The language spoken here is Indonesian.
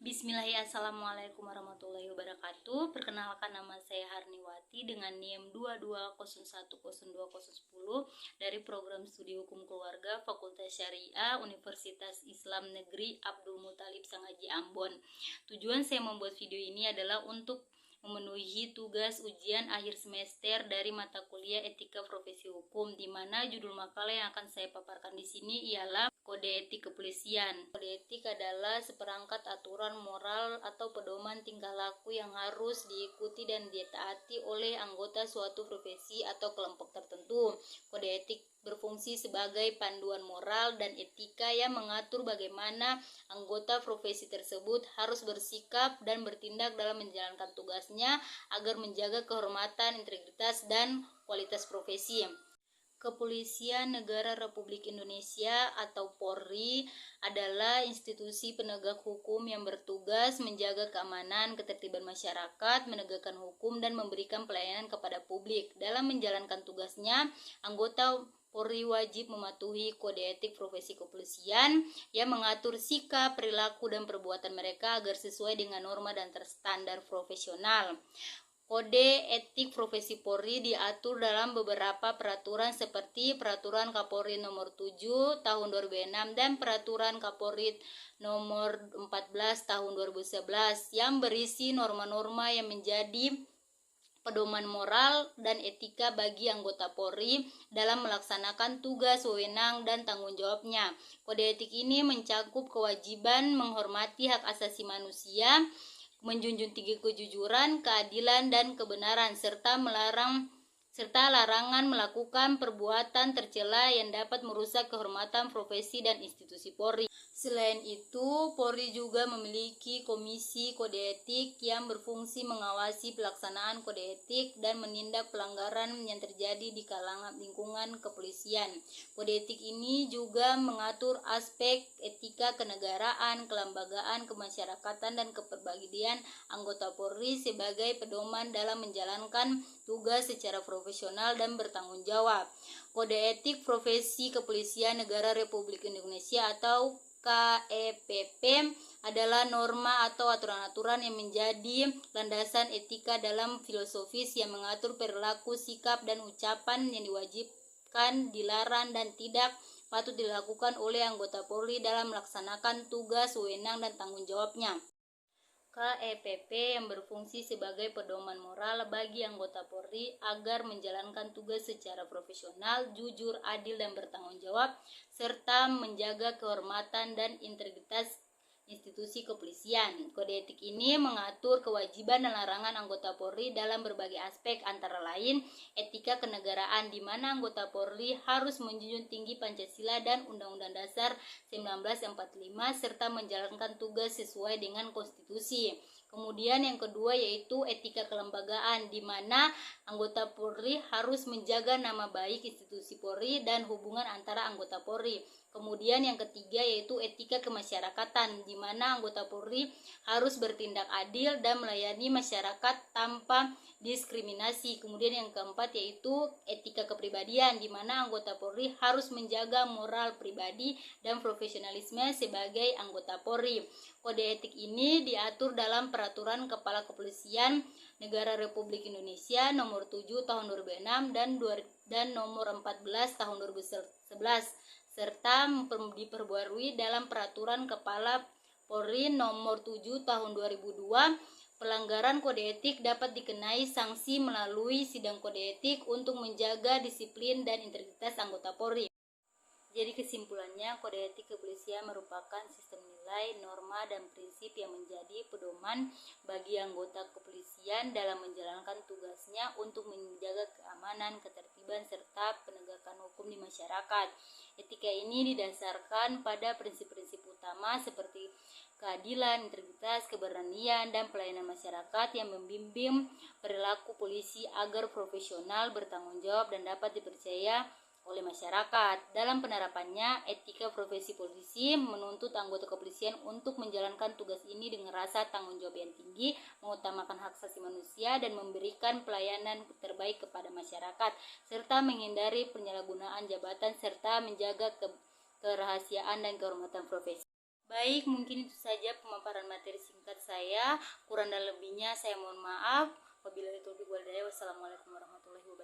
Bismillahirrahmanirrahim. Assalamualaikum warahmatullahi wabarakatuh. Perkenalkan, nama saya Harniwati dengan NIM 22010210 dari Program Studi Hukum Keluarga Fakultas Syariah Universitas Islam Negeri Abdul Muthalib Sangaji Ambon. Tujuan saya membuat video ini adalah untuk memenuhi tugas ujian akhir semester dari mata kuliah Etika Profesi Hukum, di mana judul makalah yang akan saya paparkan di sini ialah Kode Etik Kepolisian. Kode etik adalah seperangkat aturan moral atau pedoman tingkah laku yang harus diikuti dan ditaati oleh anggota suatu profesi atau kelompok tertentu. Kode etik berfungsi sebagai panduan moral dan etika yang mengatur bagaimana anggota profesi tersebut harus bersikap dan bertindak dalam menjalankan tugasnya agar menjaga kehormatan, integritas, dan kualitas profesi. Kepolisian Negara Republik Indonesia atau Polri adalah institusi penegak hukum yang bertugas menjaga keamanan, ketertiban masyarakat, menegakkan hukum, dan memberikan pelayanan kepada publik. Dalam menjalankan tugasnya, anggota Polri wajib mematuhi kode etik profesi kepolisian yang mengatur sikap, perilaku, dan perbuatan mereka agar sesuai dengan norma dan standar profesional. Kode etik profesi Polri diatur dalam beberapa peraturan seperti Peraturan Kapolri Nomor 7 Tahun 2006 dan Peraturan Kapolri Nomor 14 Tahun 2011 yang berisi norma-norma yang menjadi pedoman moral dan etika bagi anggota Polri dalam melaksanakan tugas, wewenang, dan tanggung jawabnya. Kode etik ini mencakup kewajiban menghormati hak asasi manusia, menjunjung tinggi kejujuran, keadilan, dan kebenaran, serta larangan melakukan perbuatan tercela yang dapat merusak kehormatan profesi dan institusi Polri. Selain itu, Polri juga memiliki Komisi Kode Etik yang berfungsi mengawasi pelaksanaan kode etik dan menindak pelanggaran yang terjadi di kalangan lingkungan kepolisian. Kode etik ini juga mengatur aspek etika kenegaraan, kelembagaan, kemasyarakatan, dan kepribadian anggota Polri sebagai pedoman dalam menjalankan tugas secara profesional dan bertanggung jawab. Kode Etik Profesi Kepolisian Negara Republik Indonesia atau KEPP adalah norma atau aturan-aturan yang menjadi landasan etika dalam filosofis yang mengatur perilaku, sikap, dan ucapan yang diwajibkan, dilarang, dan tidak patut dilakukan oleh anggota Polri dalam melaksanakan tugas, wewenang, dan tanggung jawabnya. KEPP yang berfungsi sebagai pedoman moral bagi anggota Polri agar menjalankan tugas secara profesional, jujur, adil, dan bertanggung jawab, serta menjaga kehormatan dan integritas institusi kepolisian. Kode etik ini mengatur kewajiban dan larangan anggota Polri dalam berbagai aspek, antara lain etika kenegaraan, di mana anggota Polri harus menjunjung tinggi Pancasila dan Undang-Undang Dasar 1945 serta menjalankan tugas sesuai dengan konstitusi. Kemudian yang kedua yaitu etika kelembagaan, di mana anggota Polri harus menjaga nama baik institusi Polri dan hubungan antara anggota Polri. Kemudian yang ketiga yaitu etika kemasyarakatan, di mana anggota Polri harus bertindak adil dan melayani masyarakat tanpa diskriminasi. Kemudian yang keempat yaitu etika kepribadian, di mana anggota Polri harus menjaga moral pribadi dan profesionalisme sebagai anggota Polri. Kode etik ini diatur dalam Peraturan Kepala Kepolisian Negara Republik Indonesia Nomor 7 Tahun 2006 dan Nomor 14 Tahun 2011 serta diperbarui dalam Peraturan Kepala Polri Nomor 7 Tahun 2002. Pelanggaran kode etik dapat dikenai sanksi melalui sidang kode etik untuk menjaga disiplin dan integritas anggota Polri. Jadi kesimpulannya, kode etik kepolisian merupakan sistem nilai, norma, dan prinsip yang menjadi pedoman bagi anggota kepolisian dalam menjalankan tugasnya untuk menjaga keamanan, ketertiban, serta penegakan hukum di masyarakat. Etika ini didasarkan pada prinsip-prinsip utama seperti keadilan, integritas, keberanian, dan pelayanan masyarakat yang membimbing perilaku polisi agar profesional, bertanggung jawab, dan dapat dipercaya oleh masyarakat. Dalam penerapannya, etika profesi polisi menuntut anggota kepolisian untuk menjalankan tugas ini dengan rasa tanggung jawab yang tinggi, mengutamakan hak asasi manusia, dan memberikan pelayanan terbaik kepada masyarakat, serta menghindari penyalahgunaan jabatan serta menjaga kerahasiaan dan kehormatan profesi. Baik, mungkin itu saja pemaparan materi singkat saya. Kurang dan lebihnya saya mohon maaf. Wabillahi taufiq wal hidayah. Wassalamualaikum warahmatullahi wabarakatuh.